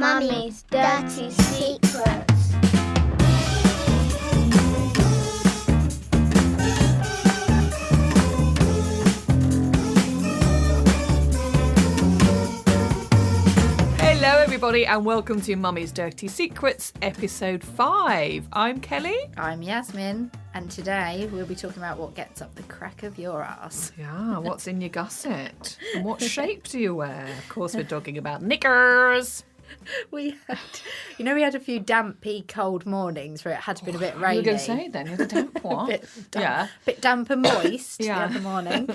Mummy's Dirty Secrets. Hello everybody and welcome to Mummy's Dirty Secrets, episode 5. I'm Kelly. I'm Yasmin, and today we'll be talking about what gets up the crack of your ass. Yeah, what's in your gusset? And what shape do you wear? Of course we're talking about knickers. We had a few dampy, cold mornings where it had been a bit rainy. You were going to say then, you had a damp one. bit damp and moist the Yeah. other morning.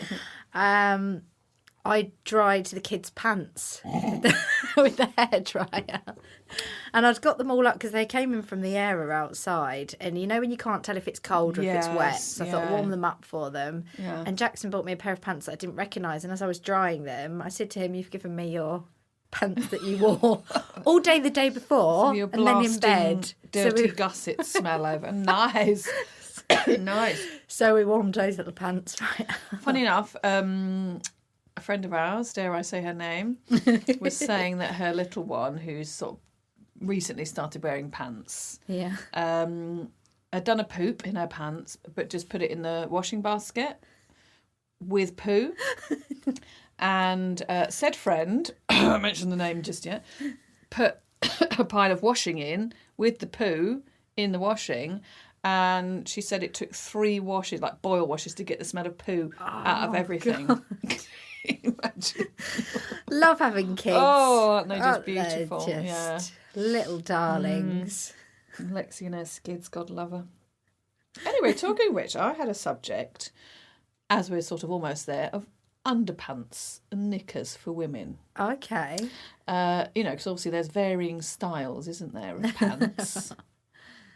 I dried the kids' pants with the hairdryer. And I'd got them all up because they came in from the area outside. And you know when you can't tell if it's cold or if it's wet. So I thought I'd warm them up for them. Yeah. And Jackson bought me a pair of pants that I didn't recognise. And as I was drying them, I said to him, "You've given me your pants that you wore all day the day before, So you're and then in bed." dirty gusset smell over. Nice. Nice. So we warmed those little pants right up. Funny enough, a friend of ours, dare I say her name, was saying that her little one, who's sort of recently started wearing pants, had done a poop in her pants, but just put it in the washing basket with poo. And said friend, I won't mention the name just yet, put a pile of washing in with the poo in the washing. And she said it took 3 washes, like boil washes, to get the smell of poo out of everything. Imagine. Love having kids. Oh, aren't they just Aren't they beautiful? just Yeah. little darlings. Lexi and her skids, God love her. Anyway, talking of which, I had a subject, as we're sort of almost there, of underpants and knickers for women. Okay. Because obviously there's varying styles, isn't there, of pants.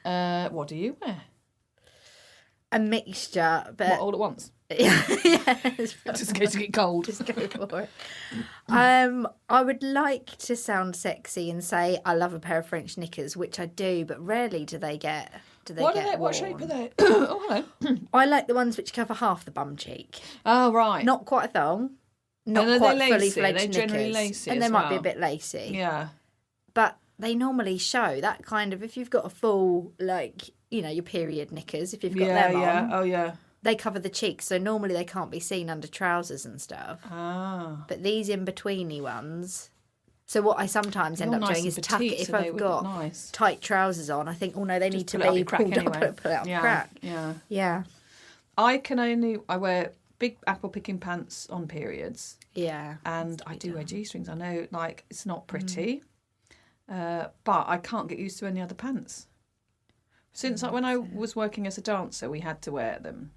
What do you wear? A mixture, but What, all at once? yeah, Just in case you get cold. Just go for it. I would like to sound sexy and say I love a pair of French knickers, which I do, but rarely do they get. What shape are they? Oh, hello. I like the ones which cover half the bum cheek, Oh, right. not quite a thong, not And are quite they fully lacy? fledged They're generally knickers, lacy and as they might be a well. bit lacy. Yeah. But they normally show that kind of, if you've got a full, your period knickers, if you've got them on, Oh, yeah. they cover the cheeks, so normally they can't be seen under trousers and stuff. Ah. But these in-betweeny ones... So what I sometimes end You're up nice doing and is tuck petite, it. If so they I've would got look nice. tight trousers on, I think, oh no, they need to pull it up be your crack pulled anyway. up, pull it up Yeah. crack. Yeah. Yeah. I wear big apple-picking pants on periods. Yeah. And I do wear G-strings. I know, it's not pretty. But I can't get used to any other pants. Since when I was working as a dancer, we had to wear them.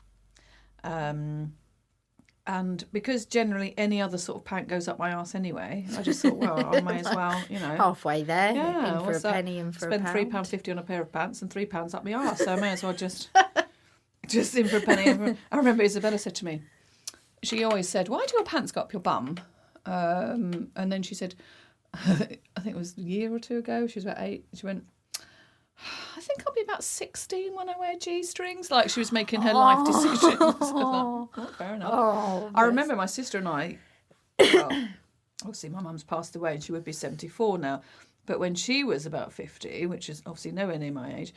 And because generally any other sort of pant goes up my arse anyway, I just thought, well, I may as well, Halfway there. Yeah, in for a what's that? penny and for Spend a pound. £3.50 on a pair of pants and £3 up my arse. So I may as well just in for a penny. I remember Isabella said to me, she always said, "Why do your pants go up your bum?" And then she said, I think it was a year or two ago, she was about 8, she went, "I think I'll be about 16 when I wear G-strings." Like she was making her life decisions. I was like, fair enough. I remember my sister and I, obviously my mum's passed away and she would be 74 now. But when she was about 50, which is obviously nowhere near my age,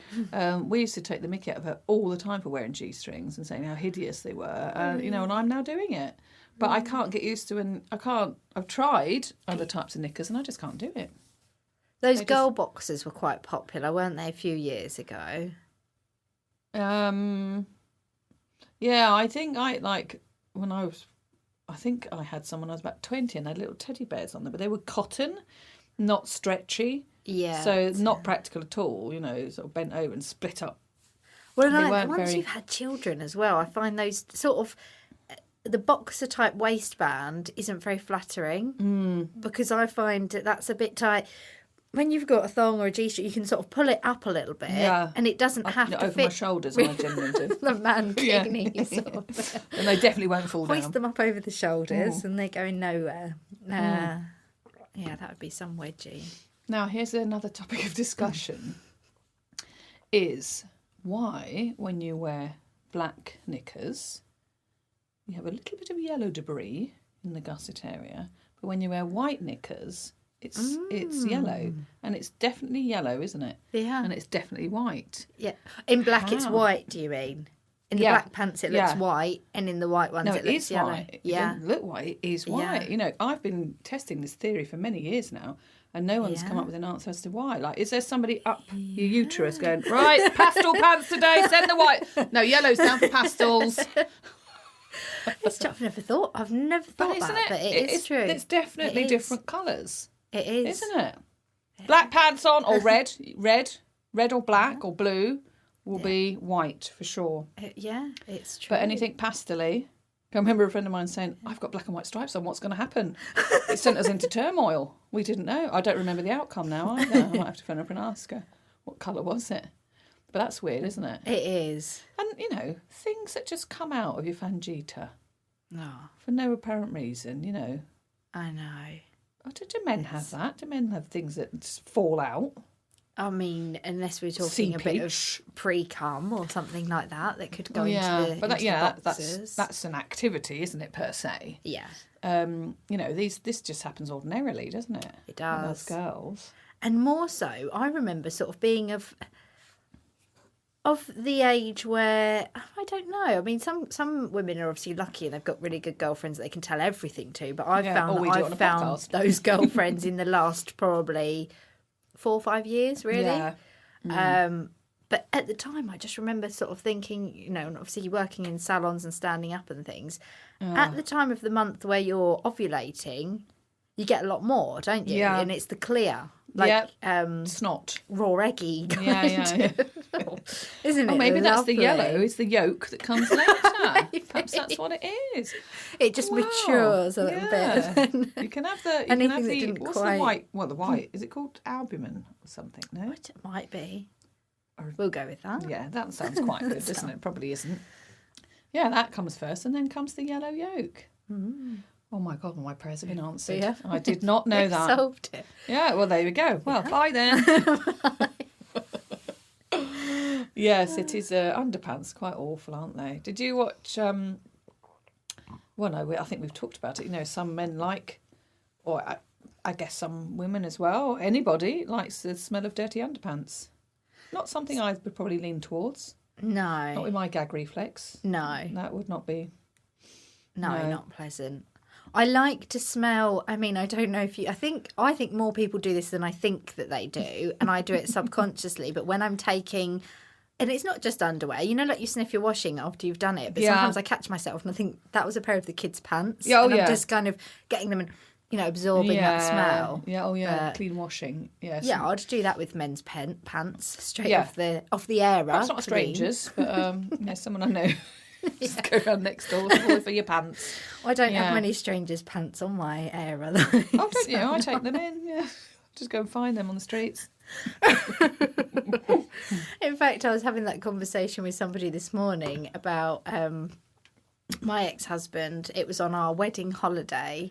we used to take the mickey out of her all the time for wearing G-strings and saying how hideous they were. And I'm now doing it. But I can't get used to, and I've tried other types of knickers and I just can't do it. Those girl boxers were quite popular, weren't they, a few years ago? Yeah, I think I think I had some when I was about 20 and I had little teddy bears on them, but they were cotton, not stretchy. Yeah. So not practical at all, sort of bent over and split up. Well, They weren't once very- you've had children as well, I find those sort of... The boxer type waistband isn't very flattering because I find that's a bit tight. When you've got a thong or a G-string, you can sort of pull it up a little bit, and it doesn't have to over fit my shoulders. I generally do. the man Yeah. kidney sort of. And they definitely won't fall Hoist down. them up over the shoulders, and they're going nowhere. Yeah, that would be some wedgie. Now, here's another topic of discussion: is why, when you wear black knickers, you have a little bit of yellow debris in the gusset area, but when you wear white knickers, It's yellow, and it's definitely yellow, isn't it? Yeah. And it's definitely white. Yeah. In black, it's How? white, do you mean? In the Yeah. black pants, it looks Yeah. white, and in the white ones, No, it it looks is yellow. white. Yeah. It doesn't look white. It is white. Yeah. You know, I've been testing this theory for many years now, and no one's come Yeah. up with an answer as to why. Like, is there somebody up your uterus going, right, pastel pants today, send the white. No, yellow's down for pastels. I've never thought But isn't that, but it is true. It's definitely It is. different colours, It is. isn't it? Black pants on, or red or black or blue will be white for sure. Yeah, it's true. But anything pastel-y, I remember a friend of mine saying, I've got black and white stripes on, what's going to happen? It sent us into turmoil. We didn't know. I don't remember the outcome now either. I might have to phone up and ask her, what colour was it? But that's weird, isn't it? It is. And, you know, things that just come out of your fangita No, for no apparent reason, you know. I know. Oh, do men have that? Do men have things that just fall out? I mean, unless we're talking a bit of Seepage. pre-cum or something like that could go into the but boxes. that's an activity, isn't it, per se? Yeah, You know, this just happens ordinarily, doesn't it? it With does. us girls. And more so, I remember sort of being of the age where I don't know. I mean, some women are obviously lucky and they've got really good girlfriends that they can tell everything to. But I've Yeah, or we do it on a found podcast. those girlfriends in the last probably 4 or 5 years, really. Yeah. But at the time, I just remember sort of thinking, you know, and obviously working in salons and standing up and things. At the time of the month where you're ovulating, you get a lot more, don't you? Yeah. And it's the clear, like Snot. raw eggy kind Yeah. isn't it? Oh, maybe that's the lovely? yellow. It's the yolk that comes later. Perhaps that's what it is. It just Wow. matures a little bit. You can have the. Anything that didn't what's quite- the white? Well, the white. Is it called albumin or something? No. It might be. We'll go with that. Yeah, that sounds quite good, doesn't it? Probably isn't. Yeah, that comes first, and then comes the yellow yolk. Oh my God, my prayers have been answered. Yeah. I did not know It that. solved it. Yeah, well, there we go. Well, bye then. Yes, it is underpants. Quite awful, aren't they? Did you watch? Well, no, I think we've talked about it. You know, some men like, or I guess some women as well. Anybody likes the smell of dirty underpants. Not something I would probably lean towards. Not No. with my gag reflex. No. That would not be. No, not pleasant. I like to smell. I mean, I don't know if you. I think more people do this than I think that they do, and I do it subconsciously. But when I'm taking, and it's not just underwear. You know, like you sniff your washing after you've done it. But Yeah. sometimes I catch myself and I think that was a pair of the kids' pants. Yeah, oh, and I'm yeah. just kind of getting them and absorbing that smell. Yeah, oh yeah, But- clean washing. Yes. Yeah, I'd do that with men's pants straight Yeah. off the era. Perhaps not clean. strangers, but someone I know. Just go around next door for your pants. I don't Yeah. have many strangers' pants on my era though. Oh, don't you? I take them in. Yeah, just go and find them on the streets. In fact, I was having that conversation with somebody this morning about my ex-husband. It was on our wedding holiday.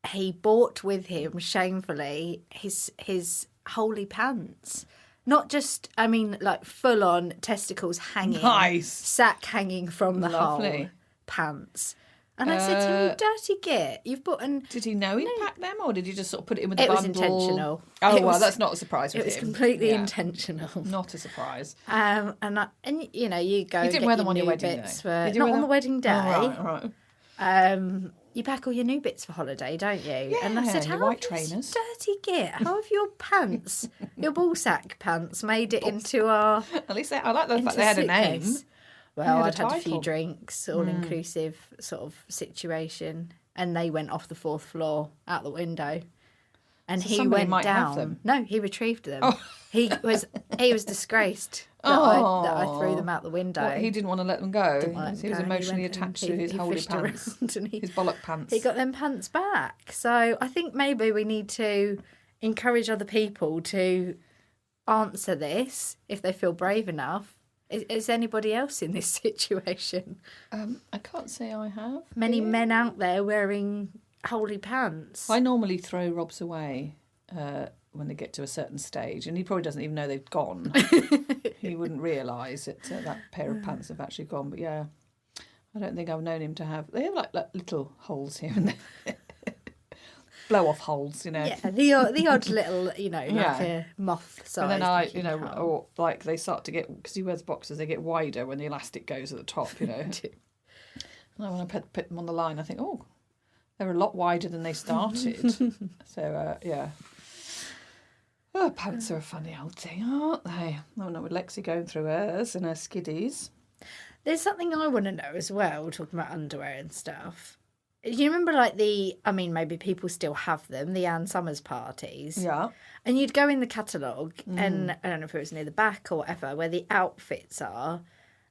He bought with him, shamefully, his holy pants. Not just, I mean, like full-on testicles hanging. Nice. Sack hanging from the Lovely. whole pants. And I said to him, "You dirty git, you've bought an..." Did he know he'd packed them, or did he just sort of put it in with the It was bundle? intentional. Oh, It well, was- that's not a surprise with It was him. completely Yeah. intentional. Not a surprise. And you know, you go. You and didn't get wear them on your new wedding bits day? for Did you not wear on them? the wedding day. Oh, right. You pack all your new bits for holiday, don't you? And I Yeah, said, your "How white have you trainers." dirty git? How have your pants, your ball sack pants, made it into our At least I like the fact into they had a name. suitcase?" Well, had a I'd had a few title. drinks, all inclusive sort of situation, and they went off the 4th floor out the window. And So he somebody went might have down. them. No, he retrieved them. Oh. He was disgraced that I threw them out the window. What, he didn't want to let them go. Didn't let He them was go. emotionally He went and attached to his holy fished pants, around and his bollock pants. he got them pants back. So I think maybe we need to encourage other people to answer this if they feel brave enough. Is anybody else in this situation? I can't say I have. Many men out there wearing holy pants. I normally throw Rob's away when they get to a certain stage, and he probably doesn't even know they've gone. He wouldn't realise that that pair of pants have actually gone. But yeah, I don't think I've known him to have. They have like little holes here and there. blow-off holes, you know. Yeah, the odd little, you know, like a moth size. And then you know, or like they start to get, because he wears boxers, they get wider when the elastic goes at the top, you know. And I want to put them on the line, I think, oh, they're a lot wider than they started. So, yeah. Oh, pants are a funny old thing, aren't they? I know with Lexi going through hers and her skiddies. There's something I want to know as well, talking about underwear and stuff. You remember, like, maybe people still have them, the Ann Summers parties. Yeah. And you'd go in the catalogue, and I don't know if it was near the back or whatever, where the outfits are,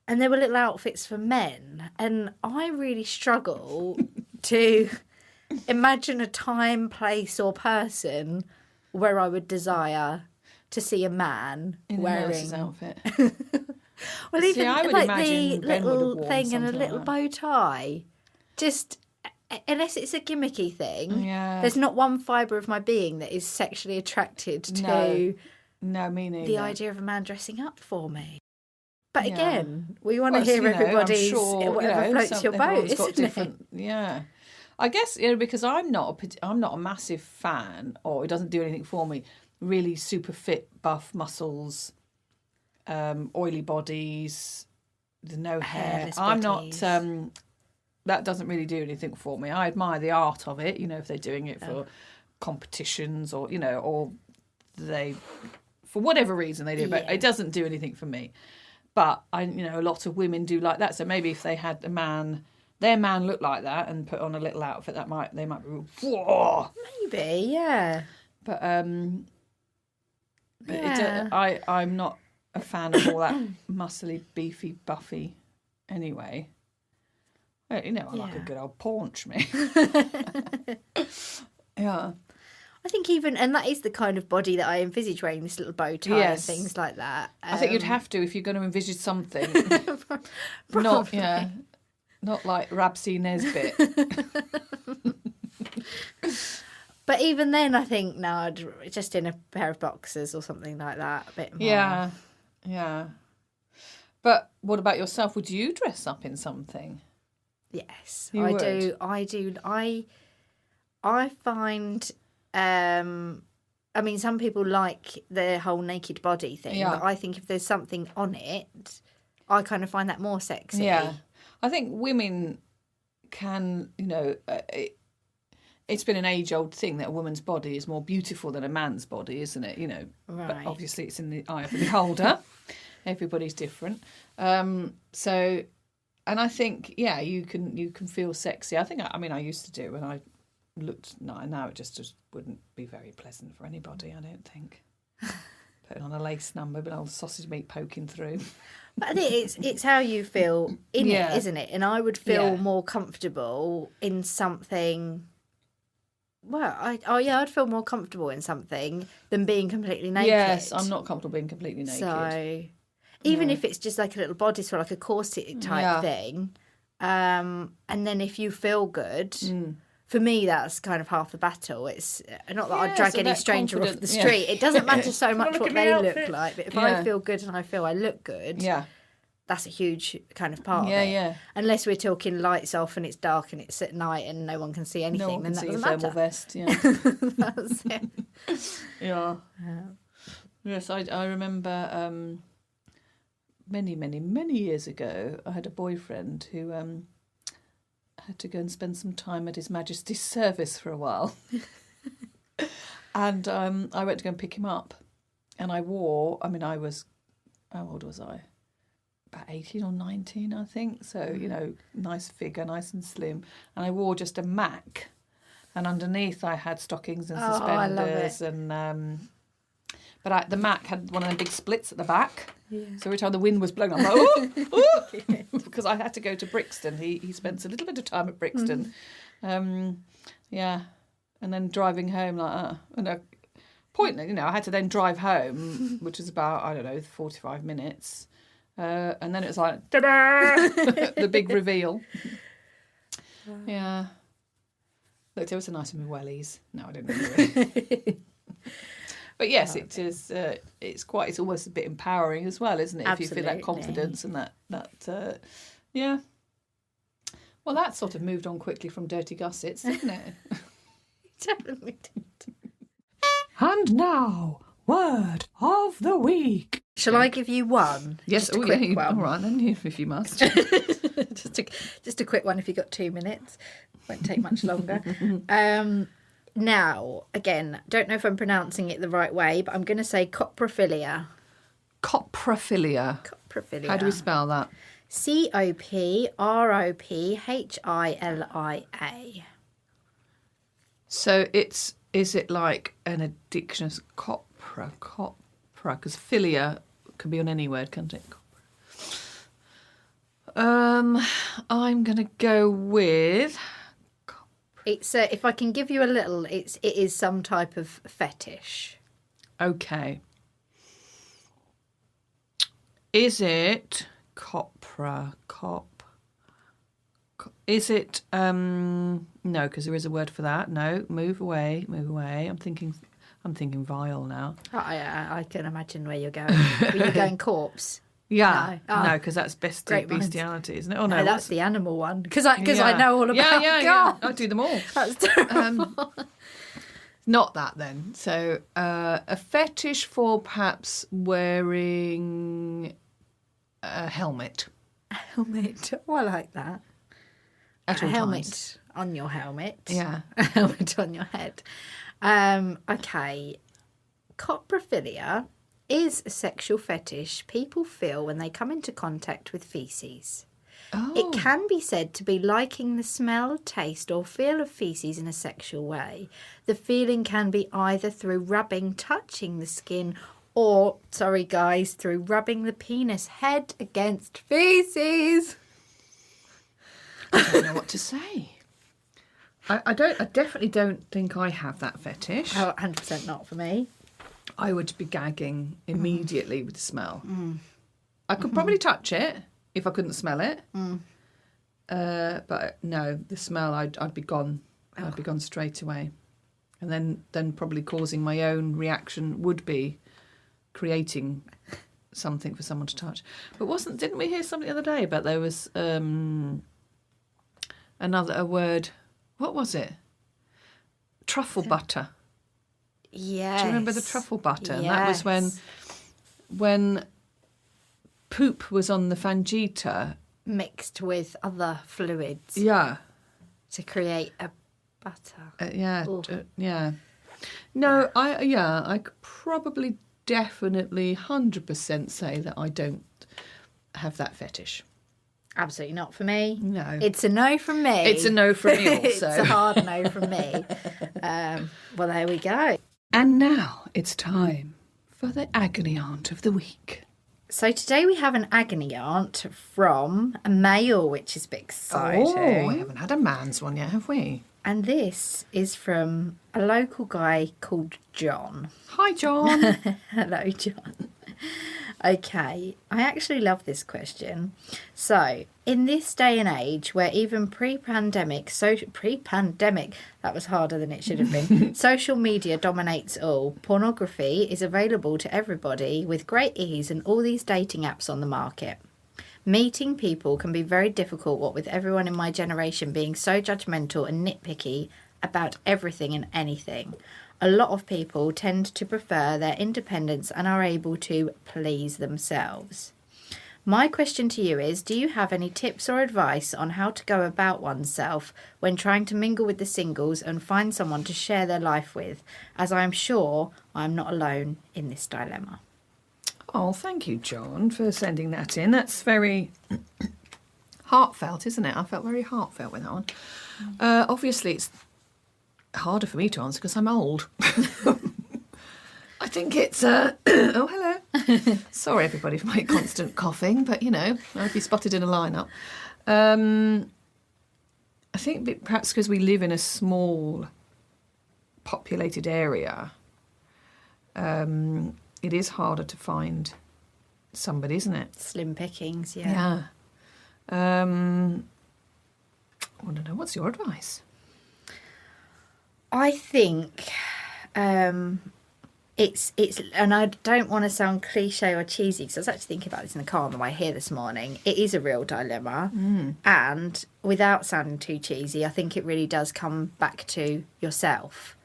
and there were little outfits for men. And I really struggle to imagine a time, place, or person where I would desire to see a man in wearing a nurse's outfit. Well, See, even I would like imagine the Ben would have little worn thing and a something little like bow tie. Just, unless it's a gimmicky thing, Yeah. there's not one fibre of my being that is sexually attracted to No, me neither. the idea of a man dressing up for me. But Yeah. again, we want Well, to hear you know, I'm everybody's, sure, whatever you know, floats your boat, everyone's got isn't it? different, yeah. I guess, you know, because I'm not a massive fan, or it doesn't do anything for me, really super fit, buff muscles, oily bodies, the no hair. Hairless I'm not, bodies. that doesn't really do anything for me. I admire the art of it, you know, if they're doing it for competitions or, you know, or they, for whatever reason they do, but Yeah. it doesn't do anything for me. But a lot of women do like that. So maybe if they had their man looked like that and put on a little outfit, they might be, whoa. Maybe, yeah. But Yeah. I'm not a fan of all that muscly, beefy, buffy. Anyway, I like a good old paunch, me. Yeah. I think and that is the kind of body that I envisage wearing this little bow tie Yes. and things like that. I think you'd have to if you're going to envisage something. Probably. Not like Rabsy Nesbitt. But even then, I think, no, I'd just in a pair of boxers or something like that, a bit more. Yeah. But what about yourself? Would you dress up in something? Yes, You I would? do. I find, some people like the whole naked body thing, Yeah. but I think if there's something on it, I kind of find that more sexy. Yeah. I think women can, it's been an age-old thing that a woman's body is more beautiful than a man's body, isn't it? But Right. obviously it's in the eye of the beholder. Everybody's different. So, and I think, you can feel sexy. I think, I used to do when I looked, now it just wouldn't be very pleasant for anybody, I don't think. Putting on a lace number, but old sausage meat poking through. But I think it's how you feel in Yeah. it, isn't it? And I would feel Yeah. more comfortable in something. Well, I'd feel more comfortable in something than being completely naked. Yes, I'm not comfortable being completely naked. So, even if it's just like a little body swell, like a corset type thing, and then if you feel good, for me that's kind of half the battle. It's not that I'd drag so any that stranger off the confidence- street. It doesn't matter so much look what at my they outfit. look like, but if Yeah. I feel good and I feel I look good, Yeah. that's a huge kind of part of Yeah, it. yeah. Unless we're talking lights off and it's dark and it's at night and no one can see anything, No one then can that see a doesn't thermal matter. vest, yeah. That's it. Yeah. Yes, I remember many, many, many years ago, I had a boyfriend who had to go and spend some time at His Majesty's service for a while. And I went to go and pick him up. And I wore, how old was I? About 18 or 19, I think. So, nice figure, nice and slim. And I wore just a Mac. And underneath I had stockings and Oh, I love suspenders. And but the Mac had one of them big splits at the back. Yeah. So every time the wind was blowing, I'm like, oh! Because I had to go to Brixton. He spent a little bit of time at Brixton. Yeah. And then driving home like that. And I had to then drive home, which was about, 45 minutes. And then it was like, ta-da! The big reveal. Yeah. Looked ever so nice in my wellies. No, I didn't really. But yes, it is. It's almost a bit empowering as well, isn't it? If you feel that Absolutely. confidence and that. Yeah. Well, that sort of moved on quickly from dirty gussets, didn't it? definitely did. And now, word of the week. Shall I give you one? Yes, Just a quick one. All right, then, if you must. just a quick one if you've got 2 minutes. Won't take much longer. Now, again, don't know if I'm pronouncing it the right way, but I'm going to say coprophilia. Coprophilia. Coprophilia. How do we spell that? Coprophilia. So is it like an addiction of copra, because philia can be on any word, can't it? I'm going to go with... It's if I can give you a little, it is some type of fetish. Okay. Is it is it no, because there is a word for that. No, move away. I'm thinking vile now. Oh, yeah, I can imagine where you're going. Were you going corpse? Yeah, No, no, because that's Great minds. bestiality, isn't it? Oh No, that's the animal one. Because I know all about. Yeah. God. I do them all. That's terrible. Not that then. So a fetish for perhaps wearing a helmet. A helmet. Oh, I like that. At a all helmet times. on your helmet. Yeah. A helmet on your head. Okay. Coprophilia is a sexual fetish people feel when they come into contact with feces. Oh. It can be said to be liking the smell, taste, or feel of feces in a sexual way. The feeling can be either through rubbing, touching the skin, or, sorry guys, through rubbing the penis head against feces. I don't know what to say. I definitely don't think I have that fetish. Oh, 100% not for me. I would be gagging immediately with the smell. I could probably touch it if I couldn't smell it. But no, the smell, I'd be gone. I'd be gone straight away. And then probably causing my own reaction would be creating something for someone to touch. But didn't we hear something the other day about there was a word, what was it? Truffle butter. Yes. Do you remember the truffle butter? And Yes. that was when poop was on the fangita. Mixed with other fluids Yeah. to create a butter. Yeah. Ooh. Yeah. No, I could probably definitely 100% say that I don't have that fetish. Absolutely not for me. No. It's a no from me. It's a no from me also. It's a hard no from me. Well, there we go. And now it's time for the Agony Aunt of the week. So today we have an agony aunt from a male, which is a bit exciting. Oh, we haven't had a man's one yet, have we? And this is from a local guy called John. Hi, John. Hello, John. Okay, I actually love this question. So, in this day and age where even pre-pandemic, that was harder than it should have been, social media dominates all, pornography is available to everybody with great ease and all these dating apps on the market. Meeting people can be very difficult, what with everyone in my generation being so judgmental and nitpicky about everything and anything. A lot of people tend to prefer their independence and are able to please themselves. My question to you is, do you have any tips or advice on how to go about oneself when trying to mingle with the singles and find someone to share their life with, as I am sure I am not alone in this dilemma? Oh, thank you, John, for sending that in. That's very heartfelt, isn't it? I felt very heartfelt with that one. Obviously, it's harder for me to answer because I'm old. I think it's oh, hello. Sorry everybody for my constant coughing, but I'd be spotted in a lineup. I think perhaps because we live in a small populated area, it is harder to find somebody, isn't it? Slim pickings, yeah. I want to know, what's your advice? I think it it's and I don't want to sound cliche or cheesy, because I was actually thinking about this in the car on the way here this morning. It is a real dilemma, and without sounding too cheesy, I think it really does come back to yourself,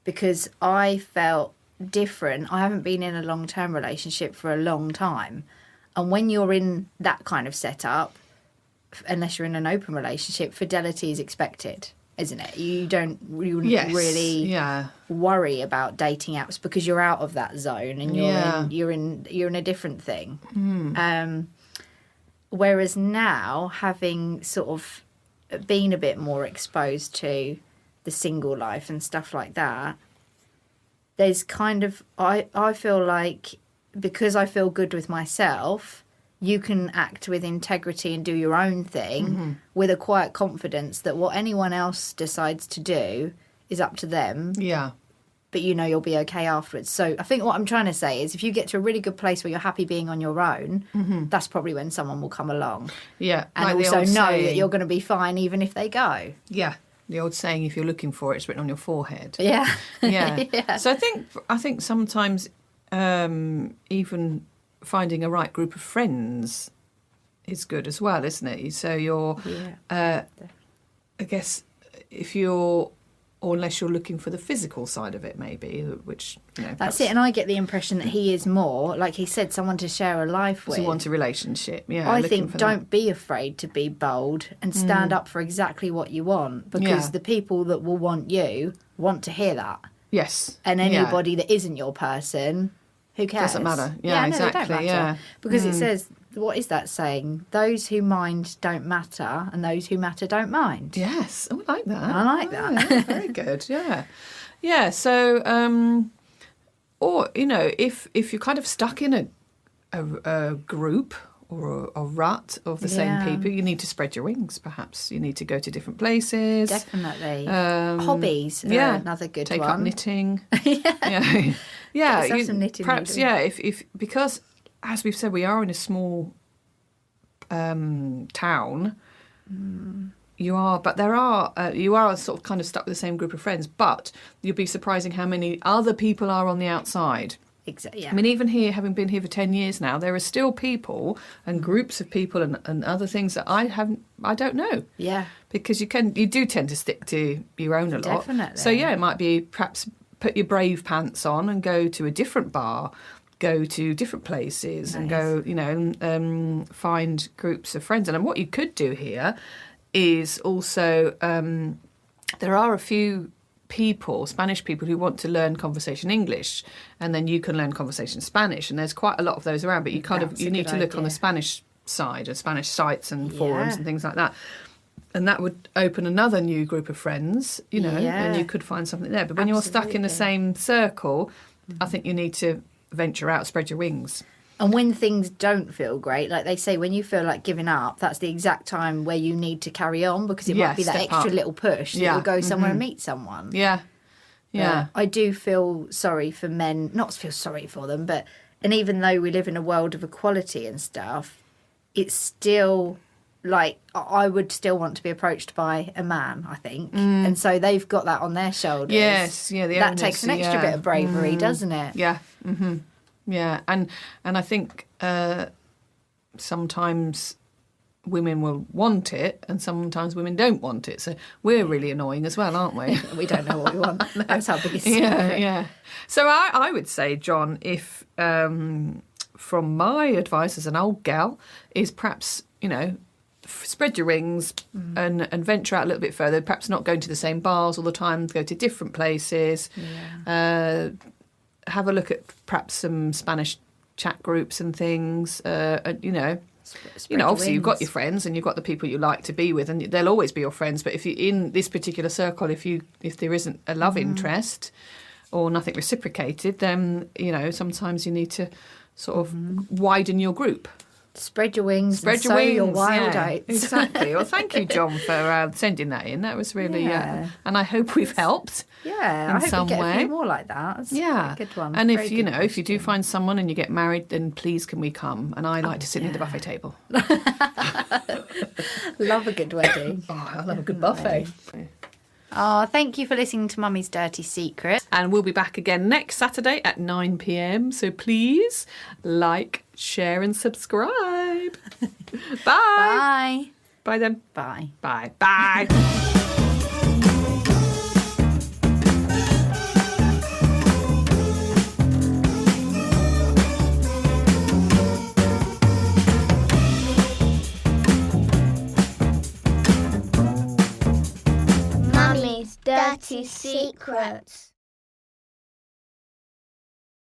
because I felt different. I haven't been in a long-term relationship for a long time, and when you're in that kind of setup, unless you're in an open relationship, fidelity is expected, isn't it? You don't really worry about dating apps because you're out of that zone and you're in a different thing. Whereas now, having sort of been a bit more exposed to the single life and stuff like that, there's kind of I feel like, because I feel good with myself, you can act with integrity and do your own thing with a quiet confidence that what anyone else decides to do is up to them. Yeah. But you know you'll be okay afterwards. So I think what I'm trying to say is, if you get to a really good place where you're happy being on your own, that's probably when someone will come along. Yeah. And like also know that you're going to be fine even if they go. Yeah. The old saying, if you're looking for it, it's written on your forehead. Yeah. Yeah. So I think sometimes even finding a right group of friends is good as well, isn't it? So you're, I guess, if you're, or unless you're looking for the physical side of it, maybe, which, you know. That's it, and I get the impression that he is more, like he said, someone to share a life with. You want a relationship, yeah. I think don't be afraid to be bold and stand up for exactly what you want, because the people that will want you want to hear that. Yes. And anybody that isn't your person, who cares? Doesn't matter. Yeah, exactly. They don't matter. Yeah. Because it says, what is that saying? Those who mind don't matter, and those who matter don't mind. Yes. Oh, I like that. I like that. Yeah, very good. Yeah. Yeah. So, or, you know, if you're kind of stuck in a group or a rut of the same people, you need to spread your wings, perhaps. You need to go to different places. Definitely. Hobbies are another good one. Take up knitting. Yeah. Yeah. Some knitting perhaps, if because, as we've said, we are in a small town. You are, but you are sort of kind of stuck with the same group of friends, but you'll be surprising how many other people are on the outside. Exactly. Yeah. I mean, even here, having been here for 10 years now, there are still people and groups of people and other things that I don't know. Yeah. Because you do tend to stick to your own a lot. Definitely. So yeah, it might be perhaps put your brave pants on and go to a different bar, go to different places, and go, you know, find groups of friends. And what you could do here is also, there are a few people, Spanish people, who want to learn conversation English, and then you can learn conversation Spanish, and there's quite a lot of those around, but you need to look on the Spanish side, or Spanish sites and forums and things like that, and that would open another new group of friends, you know, and you could find something there. But when you're stuck in the same circle, I think you need to venture out, spread your wings. And when things don't feel great, like they say, when you feel like giving up, that's the exact time where you need to carry on, because it might be that extra little push that you'll go somewhere and meet someone. Yeah. Yeah. I do feel sorry for men, not feel sorry for them, and even though we live in a world of equality and stuff, it's still like, I would still want to be approached by a man, I think. And so they've got that on their shoulders. Yes, yeah. That takes an extra bit of bravery, doesn't it? Yeah. Mm-hmm. Yeah, and I think sometimes women will want it and sometimes women don't want it. So we're really annoying as well, aren't we? We don't know what we want. That's our biggest secret. Yeah. So I would say, John, if from my advice as an old gal, is perhaps, you know, spread your wings and venture out a little bit further. Perhaps not going to the same bars all the time, go to different places. Yeah. Have a look at perhaps some Spanish chat groups and things. You know, obviously you've got your friends and you've got the people you like to be with, and they'll always be your friends. But if you're in this particular circle, if there isn't a love interest or nothing reciprocated, then, you know, sometimes you need to sort of widen your group. Spread your wings and sow your wild oats. Exactly. Well, thank you, John, for sending that in. That was really... and I hope we've helped in some way. I hope we get a few more like that. That's a good one. And if you do find someone and you get married, then please can we come? And I like to sit near the buffet table. Love a good wedding. I love a good buffet. Oh, thank you for listening to Mummy's Dirty Secret. And we'll be back again next Saturday at 9 p.m. So please like, share and subscribe. Bye. Bye. Bye then. Bye. Bye. Bye. Mummy's Dirty Secrets.